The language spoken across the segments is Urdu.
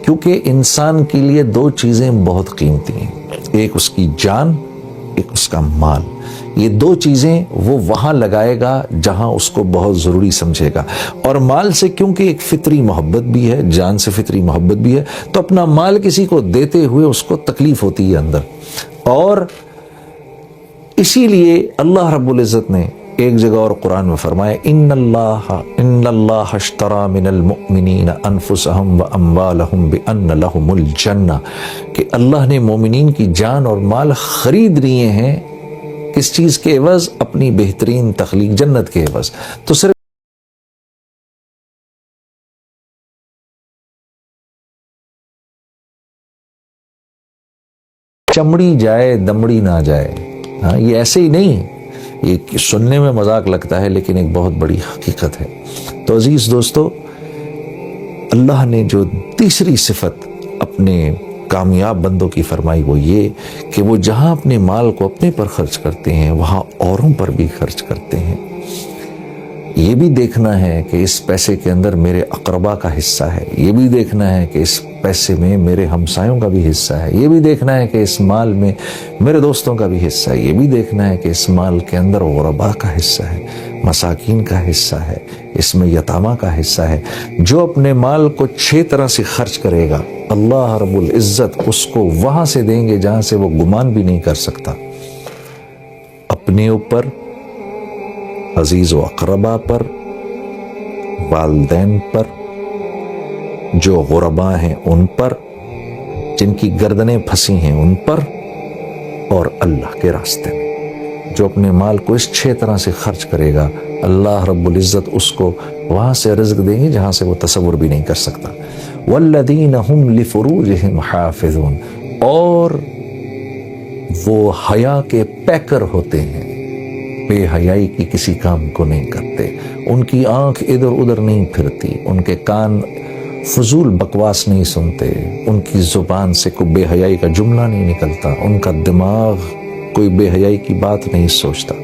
کیونکہ انسان کے لیے دو چیزیں بہت قیمتی ہیں، ایک اس کی جان، ایک اس کا مال۔ یہ دو چیزیں وہ وہاں لگائے گا جہاں اس کو بہت ضروری سمجھے گا، اور مال سے کیونکہ ایک فطری محبت بھی ہے، جان سے فطری محبت بھی ہے، تو اپنا مال کسی کو دیتے ہوئے اس کو تکلیف ہوتی ہے اندر۔ اور اسی لیے اللہ رب العزت نے ایک جگہ اور قرآن میں فرمایا ان اللہ اشترى من المؤمنین انفسهم واموالهم بان لهم الجنہ، کہ اللہ نے مومنین کی جان اور مال خرید لیے ہیں، کس چیز کے عوض؟ اپنی بہترین تخلیق جنت کے عوض۔ تو صرف چمڑی جائے دمڑی نہ جائے، ہاں یہ ایسے ہی نہیں، یہ سننے میں مذاق لگتا ہے لیکن ایک بہت بڑی حقیقت ہے۔ تو عزیز دوستو، اللہ نے جو تیسری صفت اپنے کامیاب بندوں کی فرمائی وہ یہ کہ وہ جہاں اپنے مال کو اپنے پر خرچ کرتے ہیں وہاں اوروں پر بھی خرچ کرتے ہیں۔ یہ بھی دیکھنا ہے کہ اس پیسے کے اندر میرے اقربا کا حصہ ہے، یہ بھی دیکھنا ہے کہ اس پیسے میں میرے ہمسایوں کا بھی حصہ ہے، یہ بھی دیکھنا ہے کہ اس مال میں میرے دوستوں کا بھی حصہ ہے، یہ بھی دیکھنا ہے کہ اس مال کے اندر غربا کا حصہ ہے، مساکین کا حصہ ہے، اس میں یتامہ کا حصہ ہے۔ جو اپنے مال کو 6 طرح سے خرچ کرے گا، اللہ رب العزت اس کو وہاں سے دیں گے جہاں سے وہ گمان بھی نہیں کر سکتا، اپنے اوپر، عزیز و اقربا پر، والدین پر، جو غربا ہیں ان پر، جن کی گردنیں پھنسی ہیں ان پر، اور اللہ کے راستے میں۔ جو اپنے مال کو اس 6 طرح سے خرچ کرے گا، اللہ رب العزت اس کو وہاں سے رزق دیں گے جہاں سے وہ تصور بھی نہیں کر سکتا۔ والذین هم لفروجہم حافظون، اور وہ حیا کے پیکر ہوتے ہیں، بے حیائی کی کسی کام کو نہیں کرتے، ان کی آنکھ ادھر ادھر نہیں پھرتی، ان کے کان فضول بکواس نہیں سنتے، ان کی زبان سے کوئی بے حیائی کا جملہ نہیں نکلتا، ان کا دماغ کوئی بے حیائی کی بات نہیں سوچتا۔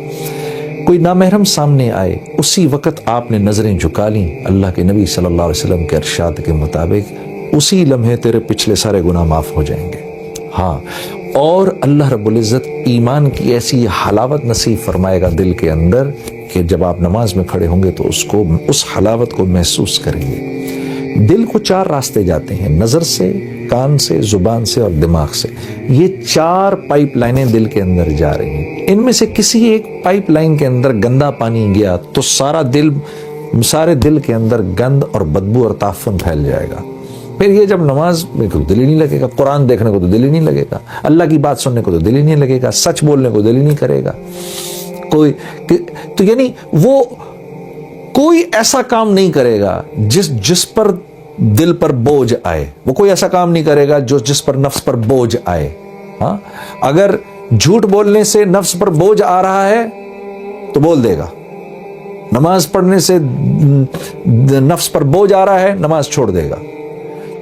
کوئی نامحرم سامنے آئے، اسی وقت آپ نے نظریں جھکا لیں، اللہ کے نبی صلی اللہ علیہ وسلم کے ارشاد کے مطابق اسی لمحے تیرے پچھلے سارے گناہ معاف ہو جائیں گے۔ ہاں، اور اللہ رب العزت ایمان کی ایسی حلاوت نصیب فرمائے گا دل کے اندر کہ جب آپ نماز میں کھڑے ہوں گے تو اس حلاوت کو محسوس کریں گے۔ دل کو 4 راستے جاتے ہیں، نظر سے، کان سے، زبان سے اور دماغ سے۔ یہ 4 پائپ لائنیں دل کے اندر جا رہی ہیں، ان میں سے کسی ایک پائپ لائن کے اندر گندا پانی گیا تو سارے دل کے اندر گند اور بدبو اور تعفن پھیل جائے گا۔ پھر یہ جب نماز میں کو دل ہی نہیں لگے گا، قرآن دیکھنے کو تو دل ہی نہیں لگے گا، اللہ کی بات سننے کو تو دل ہی نہیں لگے گا، سچ بولنے کو دل ہی نہیں کرے گا تو یعنی وہ کوئی ایسا کام نہیں کرے گا جس پر دل پر بوجھ آئے، وہ کوئی ایسا کام نہیں کرے گا جس پر نفس پر بوجھ آئے۔ ہاں، اگر جھوٹ بولنے سے نفس پر بوجھ آ رہا ہے تو بول دے گا، نماز پڑھنے سے نفس پر بوجھ آ رہا ہے نماز چھوڑ دے گا،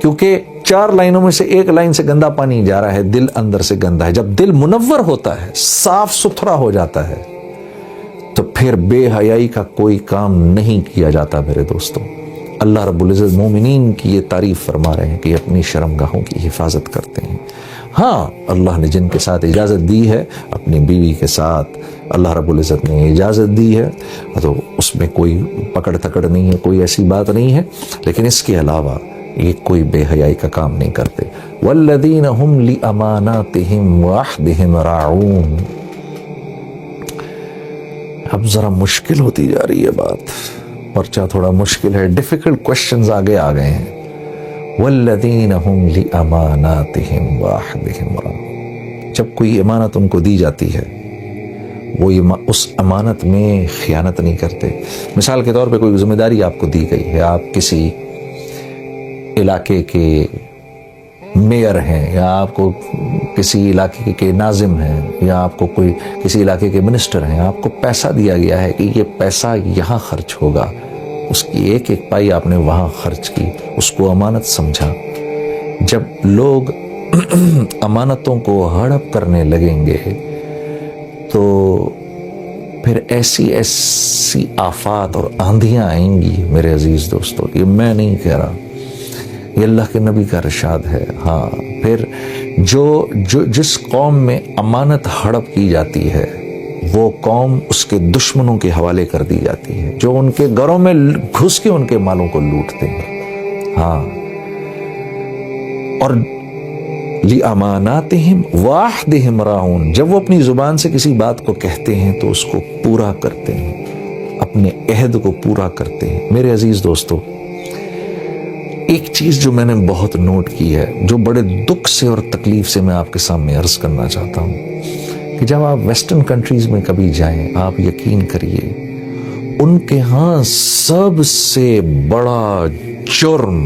کیونکہ 4 لائنوں میں سے ایک لائن سے گندا پانی جا رہا ہے، دل اندر سے گندا ہے۔ جب دل منور ہوتا ہے، صاف ستھرا ہو جاتا ہے، تو پھر بے حیائی کا کوئی کام نہیں کیا جاتا۔ میرے دوستوں، اللہ رب العزت مومنین کی یہ تعریف فرما رہے ہیں کہ اپنی شرمگاہوں کی حفاظت کرتے ہیں۔ ہاں، اللہ نے جن کے ساتھ اجازت دی ہے، اپنی بیوی کے ساتھ اللہ رب العزت نے اجازت دی ہے، تو اس میں کوئی پکڑ تکڑ نہیں ہے، کوئی ایسی بات نہیں ہے، لیکن اس کے علاوہ یہ کوئی بے حیائی کا کام نہیں کرتے۔ والذین هم لاماناتهم وعہدهم راعون۔ اب ذرا مشکل ہوتی جا رہی ہے بات، پرچہ تھوڑا مشکل ہے، ڈیفیکلٹ کوشچنز آگے آ گئے ہیں۔ والذین هم لاماناتهم وعہدهم راعون، جب کوئی امانت ان کو دی جاتی ہے وہ اس امانت میں خیانت نہیں کرتے۔ مثال کے طور پہ کوئی ذمہ داری آپ کو دی گئی ہے، آپ کسی علاقے کے میئر ہیں، یا آپ کو کسی علاقے کے ناظم ہیں، یا آپ کو کوئی کسی علاقے کے منسٹر ہیں، آپ کو پیسہ دیا گیا ہے کہ یہ پیسہ یہاں خرچ ہوگا، اس کی ایک ایک پائی آپ نے وہاں خرچ کی، اس کو امانت سمجھا۔ جب لوگ امانتوں کو ہڑپ کرنے لگیں گے تو پھر ایسی آفات اور آندھیاں آئیں گی میرے عزیز دوستو، یہ میں نہیں کہہ رہا، یہ اللہ کے نبی کا ارشاد ہے. ہاں پھر جس قوم میں امانت ہڑپ کی جاتی ہے وہ قوم اس کے دشمنوں کے حوالے کر دی جاتی ہے جو ان کے گھروں میں گھس کے ان کے مالوں کو لوٹتے ہیں. ہاں اور لِأَمَانَاتِهِمْ وَعَهْدِهِمْ رَاعُونَ، جب وہ اپنی زبان سے کسی بات کو کہتے ہیں تو اس کو پورا کرتے ہیں، اپنے عہد کو پورا کرتے ہیں. میرے عزیز دوستو، ایک چیز جو میں نے بہت نوٹ کی ہے، جو بڑے دکھ سے اور تکلیف سے میں آپ کے سامنے عرض کرنا چاہتا ہوں، کہ جب آپ ویسٹرن کنٹریز میں کبھی جائیں، آپ یقین کریے ان کے ہاں سب سے بڑا جرم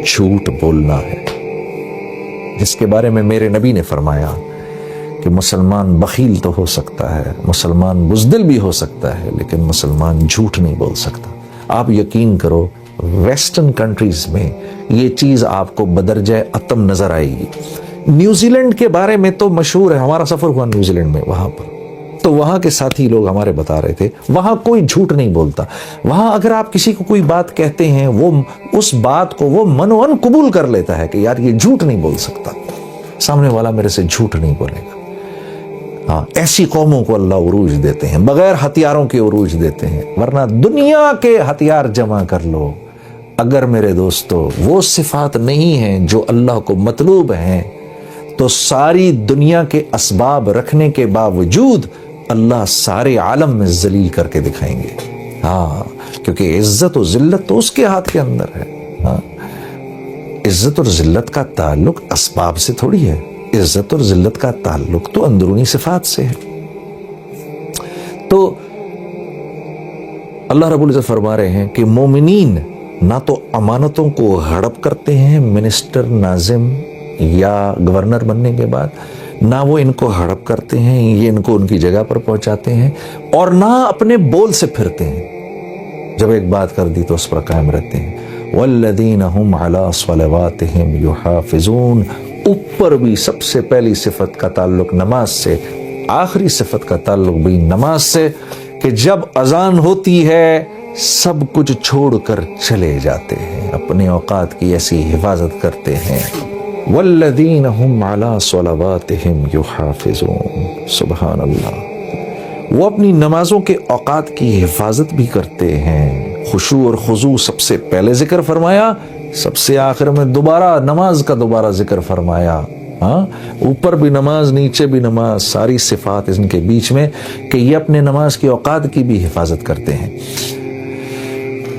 جھوٹ بولنا ہے، جس کے بارے میں میرے نبی نے فرمایا کہ مسلمان بخیل تو ہو سکتا ہے، مسلمان بزدل بھی ہو سکتا ہے، لیکن مسلمان جھوٹ نہیں بول سکتا. آپ یقین کرو ویسٹرن کنٹریز میں یہ چیز آپ کو بدرجہ اتم نظر آئے گی. نیوزی لینڈ کے بارے میں تو مشہور ہے، ہمارا سفر ہوا نیوزی لینڈ میں، وہاں پر تو وہاں کے ساتھی لوگ ہمارے بتا رہے تھے وہاں کوئی جھوٹ نہیں بولتا. وہاں اگر آپ کسی کو کوئی بات کہتے ہیں وہ اس بات کو وہ منوان قبول کر لیتا ہے کہ یار یہ جھوٹ نہیں بول سکتا، سامنے والا میرے سے جھوٹ نہیں بولے گا. ہاں ایسی قوموں کو اللہ عروج دیتے ہیں، بغیر ہتھیاروں کے عروج دیتے ہیں، ورنہ دنیا کے ہتھیار جمع کر لو، اگر میرے دوستو وہ صفات نہیں ہیں جو اللہ کو مطلوب ہیں تو ساری دنیا کے اسباب رکھنے کے باوجود اللہ سارے عالم میں ذلیل کر کے دکھائیں گے. ہاں کیونکہ عزت و ذلت تو اس کے ہاتھ کے اندر ہے. ہاں عزت اور ذلت کا تعلق اسباب سے تھوڑی ہے، عزت اور ذلت کا تعلق تو اندرونی صفات سے ہے. تو اللہ رب العزت فرما رہے ہیں کہ مومنین نہ تو امانتوں کو ہڑپ کرتے ہیں منسٹر، ناظم یا گورنر بننے کے بعد، نہ وہ ان کو ہڑپ کرتے ہیں، یہ ان کو ان کی جگہ پر پہنچاتے ہیں، اور نہ اپنے بول سے پھرتے ہیں، جب ایک بات کر دی تو اس پر قائم رہتے ہیں. وَالَّذِينَ هُمْ عَلَىٰ صَلَوَاتِهِمْ يُحَافِظُونَ، اوپر بھی سب سے پہلی صفت کا تعلق نماز سے، آخری صفت کا تعلق بھی نماز سے، کہ جب اذان ہوتی ہے سب کچھ چھوڑ کر چلے جاتے ہیں، اپنے اوقات کی ایسی حفاظت کرتے ہیں. والذین هم علی صلواتہم یحافظون، سبحان اللہ، وہ اپنی نمازوں کے اوقات کی حفاظت بھی کرتے ہیں. خشوع اور خضوع سب سے پہلے ذکر فرمایا، سب سے آخر میں دوبارہ نماز کا دوبارہ ذکر فرمایا. ہاں اوپر بھی نماز، نیچے بھی نماز، ساری صفات ان کے بیچ میں کہ یہ اپنے نماز کے اوقات کی بھی حفاظت کرتے ہیں.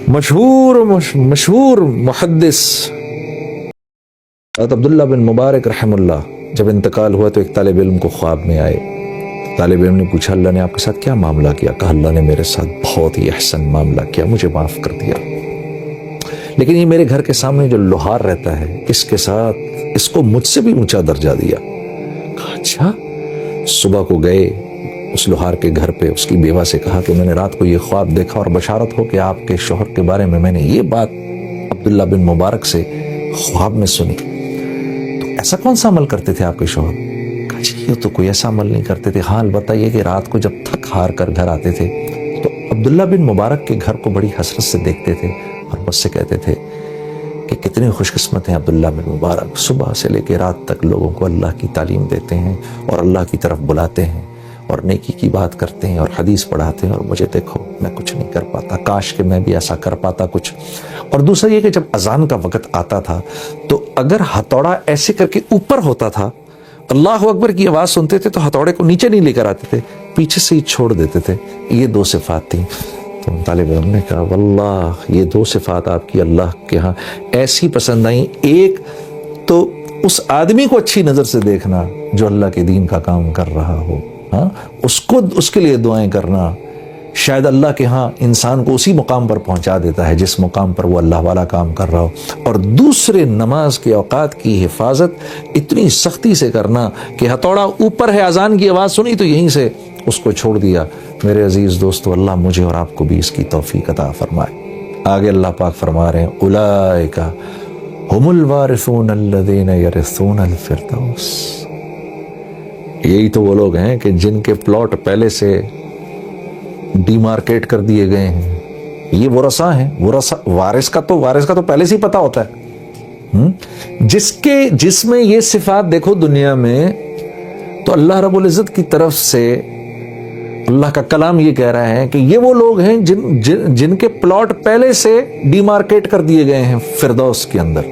مشہور محدث عبداللہ بن مبارک رحم اللہ جب انتقال ہوا تو ایک طالب علم کو خواب میں آئے. طالب علم نے پوچھا اللہ نے آپ کے ساتھ کیا معاملہ کیا؟ کہا اللہ نے میرے ساتھ بہت ہی احسن معاملہ کیا، مجھے معاف کر دیا، لیکن یہ میرے گھر کے سامنے جو لوہار رہتا ہے اس کے ساتھ اس کو مجھ سے بھی اونچا درجہ دیا. کہا اچھا. صبح کو گئے اس لوہار کے گھر پہ، اس کی بیوہ سے کہا کہ میں نے رات کو یہ خواب دیکھا اور بشارت ہو کہ آپ کے شوہر کے بارے میں نے یہ بات عبداللہ بن مبارک سے خواب میں سنی، تو ایسا کون سا عمل کرتے تھے آپ کے شوہر؟ کہا جی یہ تو کوئی ایسا عمل نہیں کرتے تھے، حال بتائیے کہ رات کو جب تھک ہار کر گھر آتے تھے تو عبداللہ بن مبارک کے گھر کو بڑی حسرت سے دیکھتے تھے اور مجھ سے کہتے تھے کہ کتنے خوش قسمت ہیں عبداللہ بن مبارک، صبح سے لے کے رات تک لوگوں کو اللہ کی تعلیم دیتے ہیں اور اللہ کی طرف بلاتے ہیں اور نیکی کی بات کرتے ہیں اور حدیث پڑھاتے ہیں، اور مجھے دیکھو میں کچھ نہیں کر پاتا، کاش کہ میں بھی ایسا کر پاتا کچھ. اور دوسرا یہ کہ جب اذان کا وقت آتا تھا تو اگر ہتھوڑا ایسے کر کے اوپر ہوتا تھا، اللہ اکبر کی آواز سنتے تھے تو ہتھوڑے کو نیچے نہیں لے کر آتے تھے، پیچھے سے ہی چھوڑ دیتے تھے. یہ دو صفات تھیں. تو طالب علم نے کہا واللہ یہ دو صفات آپ کی اللہ کے ہاں ایسی پسند آئیں. ایک تو اس آدمی کو اچھی نظر سے دیکھنا جو اللہ کے دین کا کام کر رہا ہو، ہاں اس کے لیے دعائیں کرنا، شاید اللہ کے ہاں انسان کو اسی مقام پر پہنچا دیتا ہے جس مقام پر وہ اللہ والا کام کر رہا ہو. اور دوسرے نماز کے اوقات کی حفاظت اتنی سختی سے کرنا کہ ہتھوڑا اوپر ہے، اذان کی آواز سنی تو یہیں سے اس کو چھوڑ دیا. میرے عزیز دوستو اللہ مجھے اور آپ کو بھی اس کی توفیق عطا فرمائے. آگے اللہ پاک فرما رہے ہیں اولئک هم الوارثون الذین یرثون الفردوس، یہی تو وہ لوگ ہیں کہ جن کے پلاٹ پہلے سے ڈی مارکیٹ کر دیے گئے ہیں. یہ ورثہ ہیں. وارث کا تو پہلے سے ہی پتا ہوتا ہے جس میں یہ صفات دیکھو دنیا میں، تو اللہ رب العزت کی طرف سے اللہ کا کلام یہ کہہ رہا ہے کہ یہ وہ لوگ ہیں جن کے پلاٹ پہلے سے ڈی مارکیٹ کر دیے گئے ہیں فردوس کے اندر،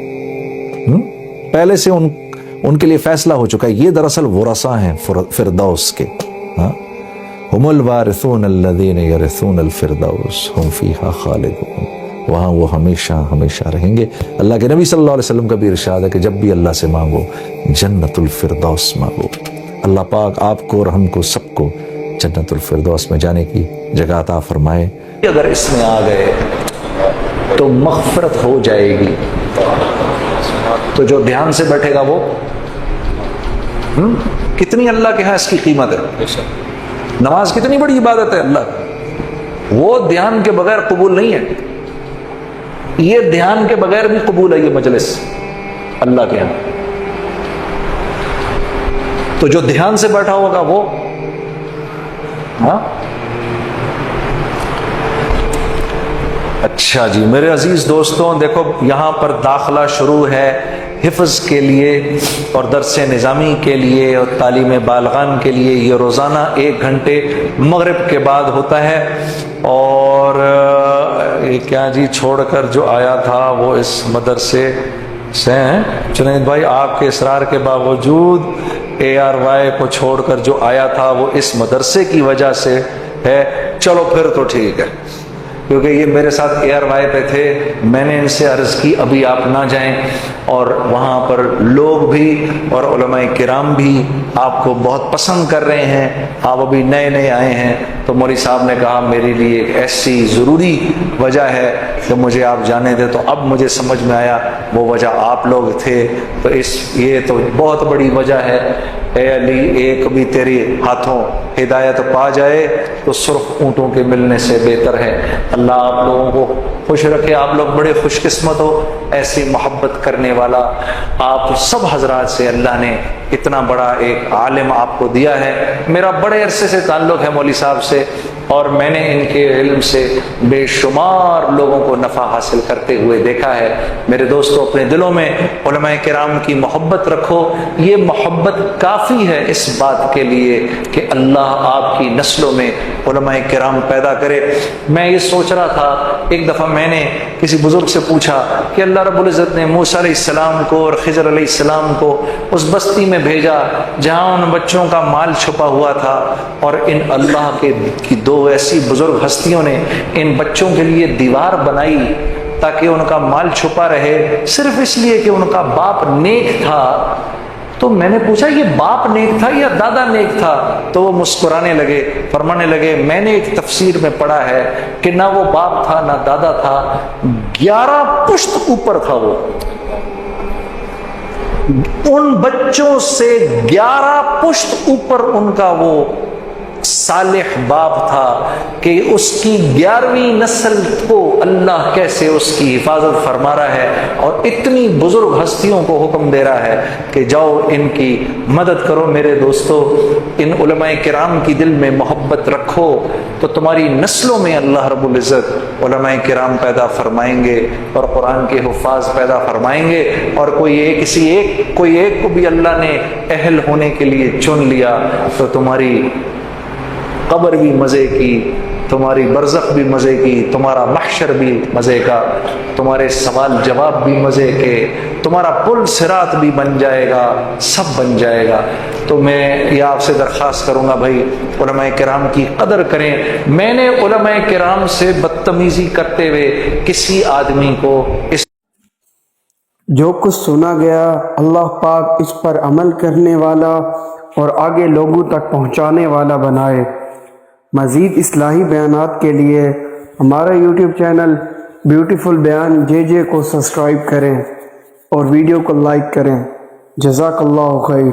پہلے سے ان کے لیے فیصلہ ہو چکا ہے. یہ دراصل ورثاء ہیں فردوس کے. ہم الوارثون الذین یرثون الفردوس ہم فیہا خالدون، وہاں وہ ہمیشہ ہمیشہ رہیں گے. اللہ کے نبی صلی اللہ علیہ وسلم کا بھی ارشاد ہے کہ جب بھی اللہ سے مانگو جنت الفردوس مانگو. اللہ پاک آپ کو اور ہم کو سب کو جنت الفردوس میں جانے کی جگہ عطا فرمائے. اگر اس میں آ گئے تو مغفرت ہو جائے گی. تو جو دھیان سے بیٹھے گا وہ کتنی اللہ کے ہاں اس کی قیمت ہے. نماز کتنی بڑی عبادت ہے اللہ، وہ دھیان کے بغیر قبول نہیں ہے. یہ دھیان کے بغیر بھی قبول ہے یہ مجلس اللہ کے ہاں. تو جو دھیان سے بیٹھا ہوگا وہ اچھا جی میرے عزیز دوستوں، دیکھو یہاں پر داخلہ شروع ہے حفظ کے لیے اور درس نظامی کے لیے اور تعلیم بالغان کے لیے. یہ روزانہ 1 گھنٹے مغرب کے بعد ہوتا ہے. اور یہ کیا جی چھوڑ کر جو آیا تھا وہ اس مدرسے سے ہیں جنید بھائی، آپ کے اصرار کے باوجود ARY کو چھوڑ کر جو آیا تھا وہ اس مدرسے کی وجہ سے ہے. چلو پھر تو ٹھیک ہے، کیونکہ یہ میرے ساتھ ARY پہ تھے. میں نے ان سے عرض کی ابھی آپ نہ جائیں، اور وہاں پر لوگ بھی اور علماء کرام بھی آپ کو بہت پسند کر رہے ہیں. آپ ابھی نئے نئے آئے ہیں، تو مولوی صاحب نے کہا میرے لیے ایک ایسی ضروری وجہ ہے کہ مجھے آپ جانے دیں. تو اب مجھے سمجھ میں آیا وہ وجہ آپ لوگ تھے. تو یہ تو بہت بڑی وجہ ہے. اے علی ایک بھی تیرے ہاتھوں ہدایت پا جائے تو سرخ اونٹوں کے ملنے سے بہتر ہے. اللہ آپ لوگوں کو خوش رکھے. آپ لوگ بڑے خوش قسمت ہو، ایسی محبت کرنے والا آپ سب حضرات سے اللہ نے اتنا بڑا ایک عالم آپ کو دیا ہے. میرا بڑے عرصے سے تعلق ہے مولوی صاحب سے، اور میں نے ان کے علم سے بے شمار لوگوں کو نفع حاصل کرتے ہوئے دیکھا ہے. میرے دوستو اپنے دلوں میں علماء کرام کی محبت رکھو. یہ محبت کافی ہے اس بات کے لیے کہ اللہ آپ کی نسلوں میں علماء کرام پیدا کرے. میں یہ سوچ رہا تھا، ایک دفعہ میں نے کسی بزرگ سے پوچھا کہ اللہ رب العزت نے موسیٰ علیہ السلام کو اور خضر علیہ السلام کو اس بستی میں بھیجا جہاں ان بچوں کا مال چھپا ہوا تھا، اور ان اللہ کی 2 ایسی بزرگ ہستیوں نے ان بچوں کے لیے دیوار بنائی تاکہ ان کا مال چھپا رہے، صرف اس لیے کہ ان کا باپ نیک تھا. تو میں نے پوچھا یہ باپ نیک تھا یا دادا نیک تھا؟ تو وہ مسکرانے لگے، فرمانے لگے میں نے ایک تفسیر میں پڑھا ہے کہ نہ وہ باپ تھا نہ دادا تھا، 11 پشت اوپر تھا. وہ ان بچوں سے 11 پشت اوپر ان کا وہ صالح باپ تھا کہ اس کی 11ویں نسل کو اللہ کیسے اس کی حفاظت فرما رہا ہے، اور اتنی بزرگ ہستیوں کو حکم دے رہا ہے کہ جاؤ ان کی مدد کرو. میرے دوستو ان علماء کرام کی دل میں محبت رکھو تو تمہاری نسلوں میں اللہ رب العزت علماء کرام پیدا فرمائیں گے اور قرآن کے حفاظ پیدا فرمائیں گے. اور کوئی ایک کو بھی اللہ نے اہل ہونے کے لیے چن لیا تو تمہاری قبر بھی مزے کی، تمہاری برزخ بھی مزے کی، تمہارا محشر بھی مزے کا، تمہارے سوال جواب بھی مزے کے، تمہارا پل صراط بھی بن جائے گا، سب بن جائے گا. تو میں یہ آپ سے درخواست کروں گا بھائی علماء کرام کی قدر کریں. میں نے علماء کرام سے بدتمیزی کرتے ہوئے کسی آدمی کو جو کچھ سنا گیا اللہ پاک اس پر عمل کرنے والا اور آگے لوگوں تک پہنچانے والا بنائے. مزید اصلاحی بیانات کے لیے ہمارا یوٹیوب چینل بیوٹیفل بیان JJ کو سبسکرائب کریں اور ویڈیو کو لائک کریں. جزاک اللہ خیر.